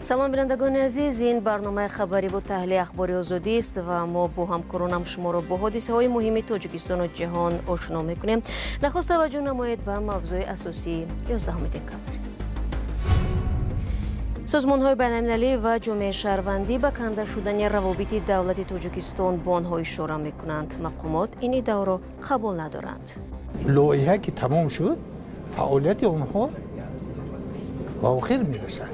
салом бинандагони азиз, ин барномаи хабариву таҳлили ахбори озодист ва мо бо ҳамкоронам шуморо бо ҳодисаҳои муҳими Тоҷикистону ҷаҳон ошно мекунем. Нахост таваҷҷӯҳ намоед ба мавзӯи асосии 11 декабр. созмонҳои байналмилалӣ ва ҷомеаи шаҳрвандӣ ба канда шудани равобити давлати Тоҷикистон бо онҳо ишора мекунанд. Мақомот ин иддаоро қабул надоранд. лоиҳа ки тамом шуд, фаъолияти онҳо ба охир мерасад.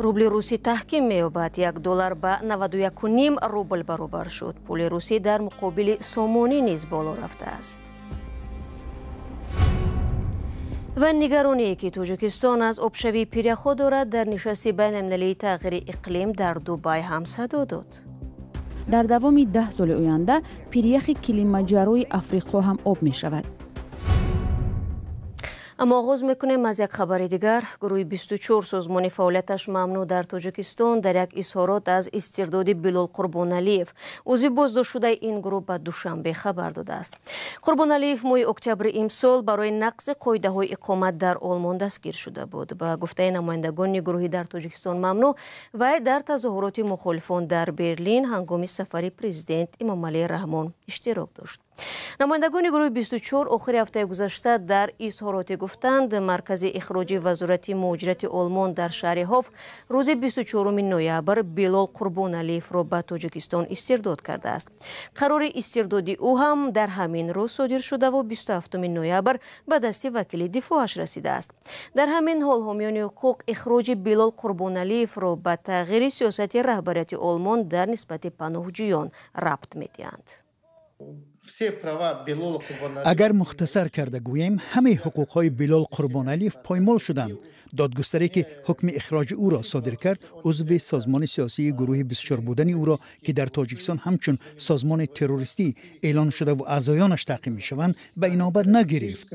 рубли русӣ таҳким меёбад. $1 ба 91.5 рубл баробар шуд. пули русӣ дар муқобили сомонӣ низ боло рафтааст. ва нигароние ки Тоҷикистон аз обшавии пиряхо дорад дар нишасти байналмилалии тағйири иқлим дар Дубай ҳам садо дод. дар давоми 10 соли оянда пиряхи килимаҷарои Африқо ҳам об мешавад. аммо оғоз мекунем аз як хабари дигар. гурӯҳи 24 созмони фаъолияташ мамнӯъ дар Тоҷикистон дар як изҳорот аз истирдоди Билол Қурбоналиев, узви боздоштшудаи ин гурӯҳ ба Душанбе хабар додааст. Қурбоналиев моҳи октябри имсол барои нақзи қоидаҳои иқомат дар Олмон дастгир шуда буд. ба гуфтаи намояндагони гурӯҳи дар Тоҷикистон мамнӯъ, вай дар тазоҳуроти мухолифон дар Берлин ҳангоми сафари президент Эмомалии Раҳмон иштирок дошт. намояндагони гурӯҳи 24 охири ҳафтаи гузашта дар изҳороте гуфтанд маркази ихроҷи вазорати муҳоҷирати Олмон дар шаҳри Ҳоф рӯзи 24 ноябр Билол Қурбоналиевро ба Тоҷикистон истирдод кардааст. қарори истирдоди ӯ ҳам дар ҳамин рӯз содир шудаву 27 ноябр ба дасти вакили дифоаш расидааст. дар ҳамин ҳол ҳомиёни ҳуқуқ ихроҷи Билол Қурбоналиевро ба тағйири сиёсати раҳбарияти Олмон дар нисбати паноҳҷӯён рабт медиҳанд. агар мухтасар карда гӯем, ҳамаи ҳуқуқҳои Билол Қурбоналиев поймол шуданд. додгустаре ки ҳукми ихроҷи ӯро содир кард, узви созмони сиёсии гурӯҳи 24 будани ӯро ки дар Тоҷикистон ҳамчун созмони террористӣ эълон шудаву аъзоёнаш таъқиб мешаванд, ба инобат нагирифт.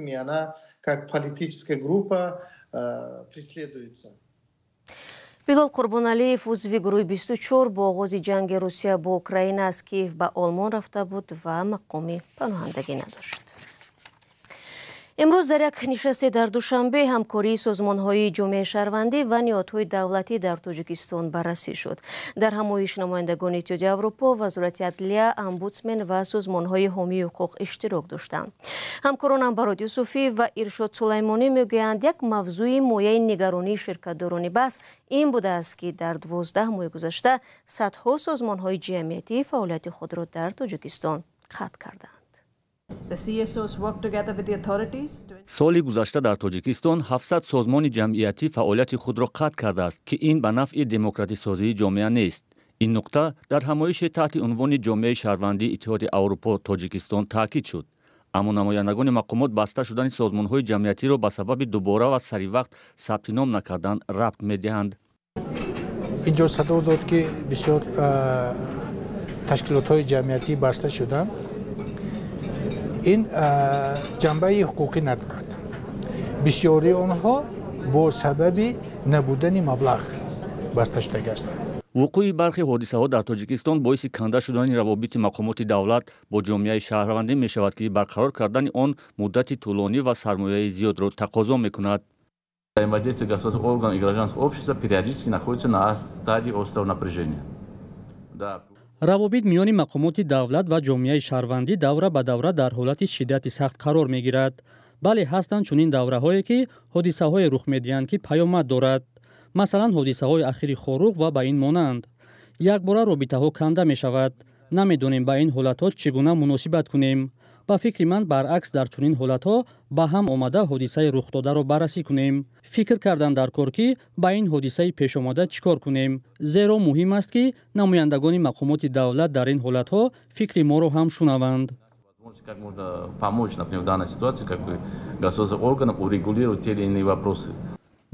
Билол Қурбоналиев узви гурӯҳи 24 бо оғози ҷанги Русия бо Украина аз Киев ба Олмон рафта буд ва мақоми паноҳандагӣ надошт. имрӯз дар як нишасте дар Душанбе ҳамкории созмонҳои ҷомеаи шаҳрвандӣ ва ниҳодҳои давлатӣ дар Тоҷикистон баррасӣ шуд. дар ҳамоиш намояндагони Иттиҳодияи Аврупо, Вазорати Адлия, Омбудсмен ва созмонҳои ҳомии ҳуқуқ иштирок доштанд. ҳамкоронам Барод Юсуфӣ ва Иршод Сулаймонӣ мегӯянд, як мавзӯи мояи нигаронии ширкатдорони баҳс ин будааст ки дар 12 моҳи гузашта садҳо созмонҳои ҷамъиятӣ фаъолияти худро дар Тоҷикистон қатъ карданд. соли гузашта дар Тоҷикистон 700 созмони ҷамъиятӣ фаъолияти худро қатъ кардааст ки ин ба нафъи демократисозии ҷомеа нест. ин нуқта дар ҳамоиши таҳти унвони ҷомеаи шаҳрвандии Иттиҳоди Аврупо Тоҷикистон таъкид шуд. аммо намояндагони мақомот баста шудани созмонҳои ҷамъиятиро ба сабаби дубора ва саривақт сабти ном накардан рабт медиҳанд. инҷо садо дод ки бисёр ташкилотҳои ҷамъиятӣ баста шуданд. ин ҷанбаи ҳуқуқӣ надорад. бисёри онҳо бо сабаби набудани маблағ баста шудагӣ ҳастанд. вуқӯи бархи ҳодисаҳо дар Тоҷикистон боиси канда шудани равобити мақомоти давлат бо ҷомеаи шаҳрвандӣ мешавад ки барқарор кардани он муддати тӯлонӣ ва сармояи зиёдро тақозо мекунад. Взаимодействие государственных органов и гражданского общества периодически находится на стадии острого напряжения. равобит миёни мақомоти давлат ва ҷомеаи шаҳрвандӣ давра ба давра дар ҳолати шиддати сахт қарор мегирад. бале ҳастанд чунин давраҳое ки ҳодисаҳое рух медиҳанд ки паёмад дорад. масалан ҳодисаҳои ахири Хорух ва ба ин монанд. якбора робитаҳо канда мешавад. намедонем ба ин ҳолатҳо чӣ гуна муносибат кунем. ба фикри ман баръакс дар чунин ҳолатҳо ба ҳам омада ҳодисаи рухдодаро баррасӣ кунем. фикр кардан дар кор ки ба ин ҳодисаи пешомада чӣ кор кунем. зеро муҳим аст ки намояндагони мақомоти давлат дар ин ҳолатҳо фикри моро ҳам шунаванд. Как можно помочь, например, в данной ситуации, как бы государственным органам урегулировать те или иные вопросы.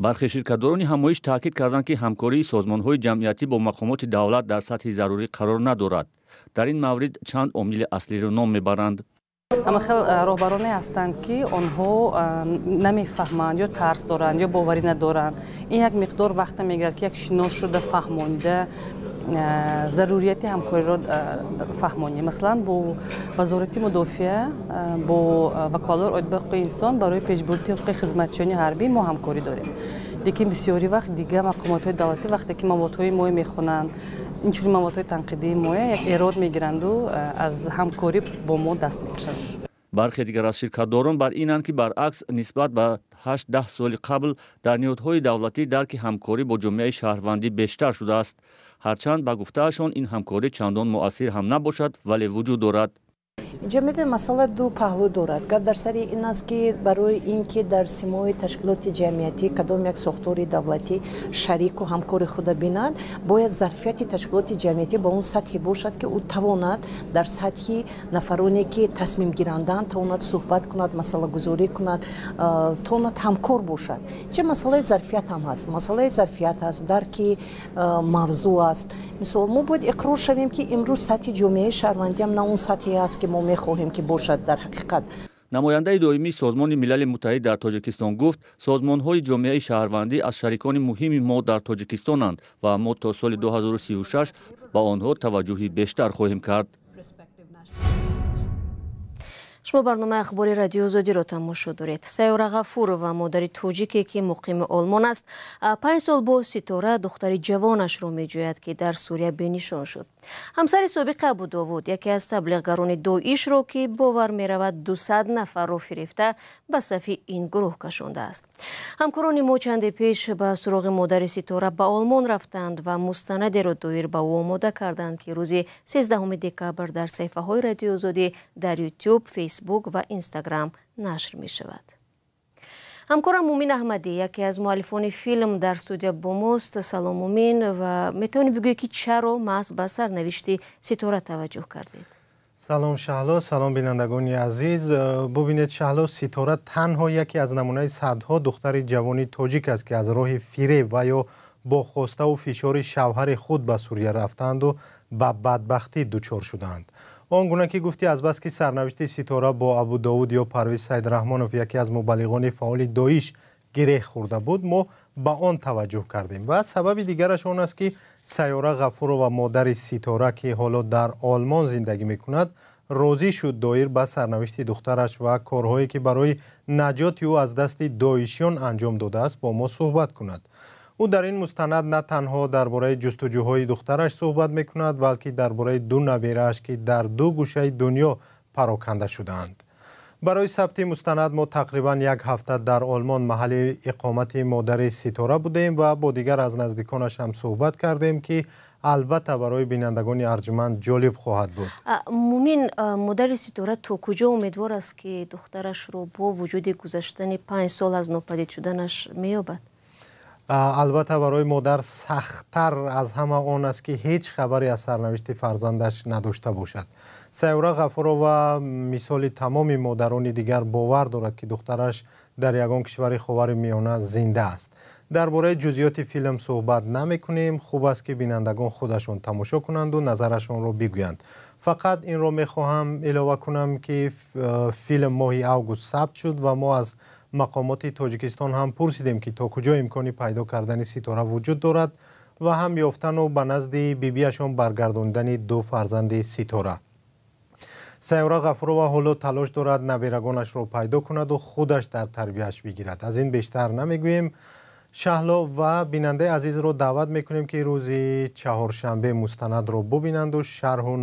бархе ширкатдорони ҳамоиш таъкид карданд ки ҳамкории созмонҳои ҷамъиятӣ бо мақомоти давлат дар сатҳи зарурӣ қарор надорад. дар ин маврид чанд омили аслиро ном мебаранд. ама хел роҳбароне ҳастанд ки онҳо намефаҳманд ё тарс доранд ё боварӣ надоранд. ин як миқдор вақта мегирад ки як шинос шуда фаҳмонда зарурияти ҳамкориро фаҳмонӣ. Маслан бо вазорати мудофиа, бо ваколаи оид ба ҳуқуқи инсон барои пешбурди ҳуқуқи хизматчиёни ҳарбӣ мо ҳамкорӣ дорем. لیکن بسیاری وقت دیگه مقامات دولتی وقتی که موادهای ما میخونن اینجوری موادهای تنقیدی ما یک ایراد میگیرند و از همکاری با ما دست میکشند. برخی دیگر از شرکتداران بر اینند که برعکس نسبت به 8-10 سال قبل در نهادهای دولتی درک همکاری با جامعه شهروندی بیشتر شده است. هرچند به گفتهشان این همکاری چندان مؤثر هم نباشد ولی وجود دارد. جامعه مسئله دو پهلو دارد. گپ در سر این است که برای اینکه در سیمای تشکیلات جمعیتی کدام یک ساختار دولتی شریک و همکار خود بینند، باید ظرفیت تشکیلات جمعیتی با اون سطحی باشد که او تواند در سطح نفرانی که تصمیم گیرندند تواند صحبت کند، مسئله گذاری کند، تواند همکار باشد. چه مسئله ظرفیت هم هست. مسئله ظرفیت هست درک موضوع است. مثلا ما باید اقرار شویم که امروز سطح جامعه شهروندی هم نه اون سطحی است که ما می‌خواهیم که باشد. در حقیقت نماینده دائمی سازمان ملل متحد در تاجیکستان گفت سازمان‌های جامعه شهروندی از شریکان مهم ما در تاجیکستانند و ما تا سال 2036 با آنها توجهی بیشتر خواهیم کرد. شما برنامه اخباری رادیو آزادی را تماشا دارید. سیاره غفورова مادری توجیکی که مقیم آلمان است 5 سال با ستاره دختری جوانش را میجوید که در سوریه بینشان شد. همسر سابق ابو داوود یکی از تبلیغگران داعش را که باور میرود 200 نفر را فریفته به صف این گروه کشانده است. همکاران ما چند پیش به سراغ مادر ستاره به آلمان رفتند و مستندی را دایر به او آماده کردند که روز 13 دکامبر در صفحه های رادیو آزادی در یوتیوب، فیسبوک و اینستاگرام نشر می شود. همکارم مومین احمدی یکی از مؤلفان فیلم در استودیو با ماست. سلام مومین، و میتونی بگویی که چرا محض به سرنوشت ستاره توجه کردید؟ سلام شهلا، سلام بینندگان عزیز. ببینید شهلا، ستاره تنها یکی از نمونه صدها دختر جوانی تاجیک است که از راه فریب و یا با خواسته و فشار شوهر خود به سوریه رفتند و به بدبختی دچار شدند. آنگونه که گفتی از بس که سرنوشت ستاره با ابو داوود یا پرویز سیدرحمانوف یکی از مبلغان فعال داعش گره خورده بود، ما به آن توجه کردیم. و سبب دیگرش آن است که سیاره غفورova مادر ستاره که حالا در آلمان زندگی میکند راضی شد دایر به سرنوشت دخترش و کارهایی که برای نجات او از دست داعشیان انجام داده است با ما صحبت کند. او در این مستند نه تنها درباره جستجوهای دخترش صحبت میکند بلکه درباره دو نویره‌اش که در دو گوشه دنیا پراکنده شدند. برای ثبت مستند ما تقریبا یک هفته در آلمان محل اقامت مادر ستاره بودیم و با دیگر از نزدیکانش هم صحبت کردیم که البته برای بینندگان ارجمند جالب خواهد بود. مومین، مادر ستاره تا کجا امیدوار است که دخترش رو با وجود گذشتن 5 سال از ناپدید شدنش مییابد؟ البته برای مادر سخت‌تر از همه آن است که هیچ خبری از سرنوشت فرزندش نداشته باشد. سیاره غفورova مثال تمام مادران دیگر باور دارد که دخترش در یگان کشور خاورمیانه زنده است. درباره جزئیات فیلم صحبت نمی‌کنیم. خوب است که بینندگان خودشون تماشا کنند و نظرشون رو بگویند. فقط این رو می‌خواهم علاوه کنم که فیلم ماه اوگوست ثبت شد و ما از مقامات تاجیکستان هم پرسیدیم که تا کجا امکانی پیدا کردن ستاره وجود دارد و هم یافتن و به نزد بیبیشان برگرداندن دو فرزند ستاره. سیاره غفورova حالا تلاش دارد نویرگانش رو پیدا کند و خودش در تربیتش بگیرد. از این بیشتر نمیگوییم. شهلا و بیننده عزیز رو دعوت میکنیم که روز چهارشنبه مستند رو ببینند و شرح و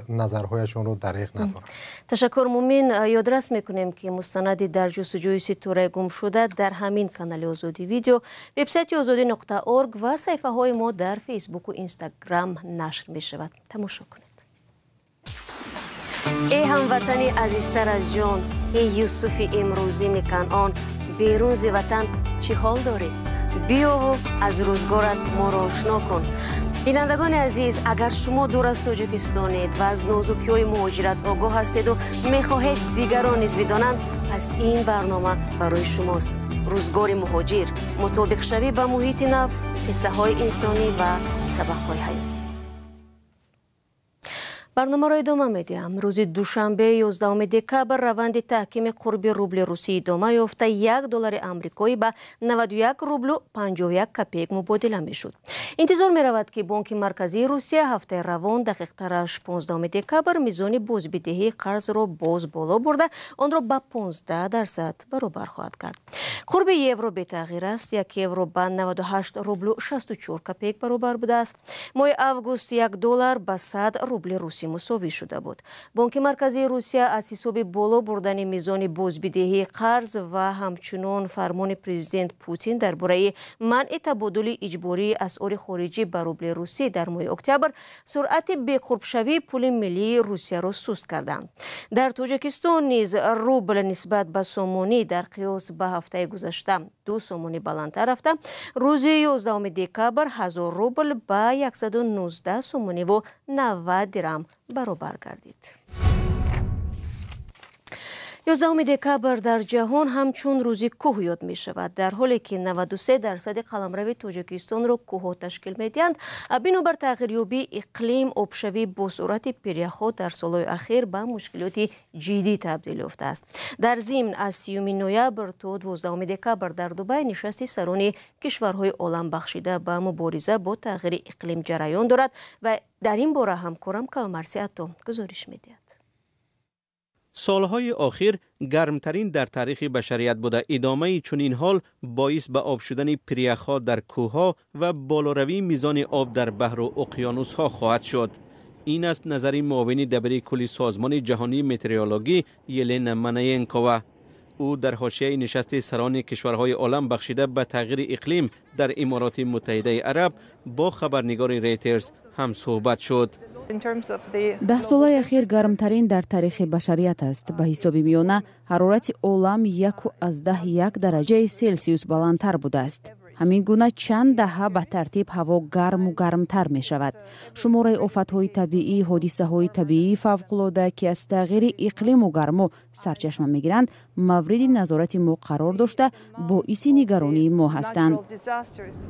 نظرهایشون رو دریغ ندارند. تشکر مومین. یادرس میکنیم که مستندی در جستجوی ستاره گم شده در همین کانال آزادی ویدیو، وبسایت azadi.org و صفحه های ما در فیسبوک و اینستاگرام نشر می شود. تماشا کنید. ای هموطنی عزیزتر از جان، ای یوسف امروزی کنعان، بیرون ز وطن چی حال دارید؟ بیا و از روزگارت ما را آشنا کن. بینندگان عزیز، اگر شما دور از تاجیکستانید و از نازکی‌های مهاجرت آگاه هستید و می‌خواهید دیگران نیز بدانند، پس این برنامه برای شماست. روزگار مهاجر، مطابق شوی به محیط نو، قصه‌های انسانی و سبق‌های حیاتی. برنامه را ادامه میدیم. روز دوشنبه 11 دکبر روند تحکیم قرب روبل روسی ادامه یافت. $1 آمریکایی به 91 روبل و 51 کپیک مبادله میشد. انتظار می رود که بانک مرکزی روسیه هفته روان دقیق ترش 15 دکبر میزان بازبدهی قرض را باز بالا برده آن را به 15% برابر خواهد کرد. قرب یورو به تغییر است. یک یورو به 98 روبل و 64 کپیک برابر بوده است. ماه اوگوست $1 به 100 روبل روسی مساوی شده بود. بانک مرکزی روسیه از حساب بالا بردن میزان بازبدهی قرض و همچنین فرمان پرزیدنت پوتین درباره منع تبادل اجباری اسعار خارجی به روبل روسی در ماه اکتبر سرعت بی‌قرب شوی پول ملی روسیه را سست کردند. در تاجیکستان نیز روبل نسبت به سومونی در قیاس به هفته گذشته 2 سومونی بلندتر رفته. روز 11 دکبر 1000 روبل به 119 سومونی و 90 درم برابر گردید. 11 دکبر در جهان همچون روزی کوه یاد می شود. در حالی که 93% قلمرو تاجیکستان را کوه تشکیل می دهند، بنابر تغییریابی اقلیم آبشوی با سرعت پیریخ‌ها در سالهای اخیر به مشکلات جدی تبدیل یافته است. در ضمن از 30 نوامبر تا 12 دکبر در دبی نشست سران کشورهای عالم بخشیده به مبارزه با تغییر اقلیم جریان دارد و در این باره همکارم کامرسی اتم گزارش می دهد. سالهای اخیر گرمترین در تاریخ بشریت بوده. ادامه چنین حال باعث به آب شدن پریخ‌ها در کوه‌ها و بالاروی میزان آب در بحر و اقیانوس‌ها خواهد شد. این است نظر معاون دبیر کل سازمان جهانی مترولوژی یلنا مناینکووا. او در حاشیه نشست سران کشورهای عالم بخشیده به تغییر اقلیم در امارات متحده عرب با خبرنگار ریترز هم صحبت شد. 10 سال اخیر گرمترین در تاریخ بشریت است. به حساب میانه حرارت عالم 1.1 درجه سلسیوس بلندتر بوده است. همین گونه چند دهه به ترتیب هوا گرم و گرمتر می شود. شمار آفت‌های طبیعی، حادثه‌های طبیعی فوق‌العاده که از تغییر اقلیم و گرما سرچشمه می‌گیرند، مورد نظارت ما قرار داشته باعث نگرانی ما هستند.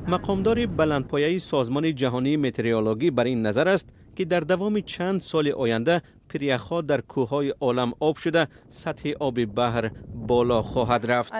مقامدار بلندپایه سازمان جهانی مترولوژی بر این نظر است که در دوام چند سال آینده پریخ‌ها در کوههای عالم آب شده سطح آب بحر بالا خواهد رفت.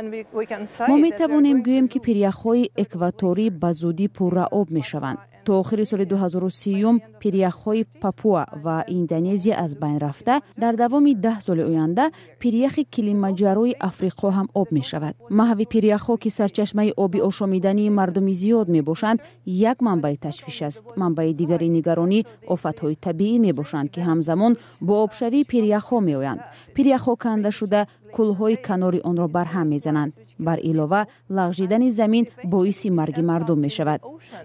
ما می توانیم گوییم که پریخ‌های اکواتوری به زودی پر آب می شوند. تا آخر سال 2030 پریخ‌های پاپوا و اندونزیا از بین رفته، در دوام 10 سال آینده پریخ کلیمانجاروی آفریقا هم آب می شود. محو پریخ‌ها که سرچشمه آبی آشامیدنی مردم زیاد می باشند، یک منبع تشویش است. منبع دیگری نگرانی آفت‌های طبیعی می باشند که همزمان با آبشوی پریخ‌ها می آیند. پریخ‌ها کنده شده کلهای کنار آن را برهم می زنند. بر علاوه لغزیدن زمین باعث مرگ مردم می شود.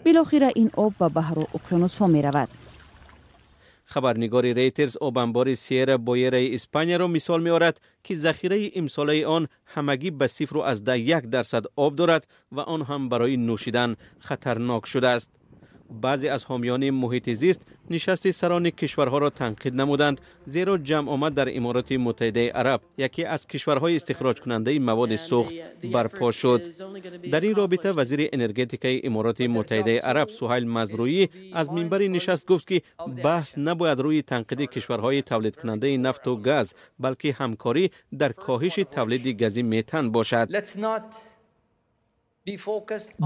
بالاخره این آب به بحر و اقیانوس ها می رود. خبرنگار ریترز آبانبار سیرا بویره اسپانیا را مثال می آورد که ذخیره امساله آن همگی به 0.1% آب دارد و آن هم برای نوشیدن خطرناک شده است. بعضی از حامیان محیط زیست نشست سران کشورها را تنقید نمودند، زیرا جمع آمد در امارات متحده عرب یکی از کشورهای استخراج کننده مواد سوخت برپا شد. در این رابطه وزیر انرژتیک امارات متحده عرب سهیل مزروعی از منبر نشست گفت که بحث نباید روی تنقید کشورهای تولید کننده نفت و گاز، بلکه همکاری در کاهش تولید گاز متن باشد.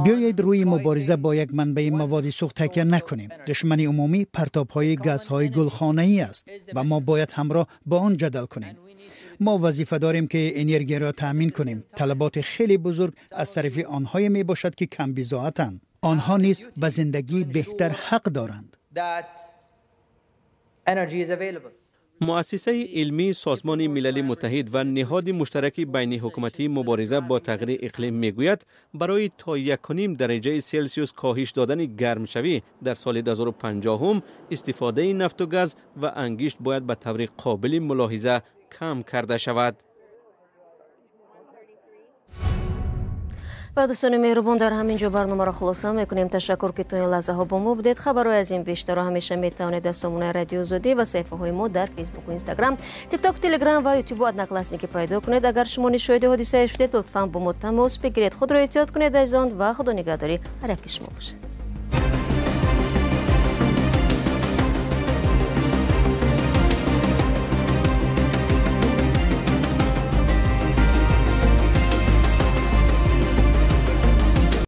بیایید روی مبارزه با یک منبع مواد سوخت تکیه نکنیم. دشمن عمومی پرتاب‌های گازهای گلخانه‌ای است و ما باید همراه با آن جدل کنیم. ما وظیفه داریم که انرژی را تأمین کنیم. طلبات خیلی بزرگ از طرف آنها می باشد که کم بضاعتند. آنها نیز به زندگی بهتر حق دارند. مؤسسه علمی سازمان ملل متحد و نهاد مشترک بین حکومتی مبارزه با تغییر اقلیم میگوید برای تا 1.5 درجه سلسیوس کاهش دادن گرمشوی در سال 2050 استفاده نفت و گاز و انگشت باید به طور قابل ملاحظه کم کرده شود. و دوستان مهربان در همینجا برنامه را خلاصه میکنیم. تشکر که تا این لحظه ها با ما بودید. خبرهای از این بیشتر همیشه میتوانید از سامانه رادیو زودی و صفحه های ما در فیسبوک و اینستاگرام، تیک تاک، تلگرام و یوتیوب و ادناکلاسنیکی پیدا کنید. اگر شما شاهد حادثه شدید لطفاً با ما تماس بگیرید. خود را احتیاط کنید از آن و خدا نگهداری هر یک شما باشد.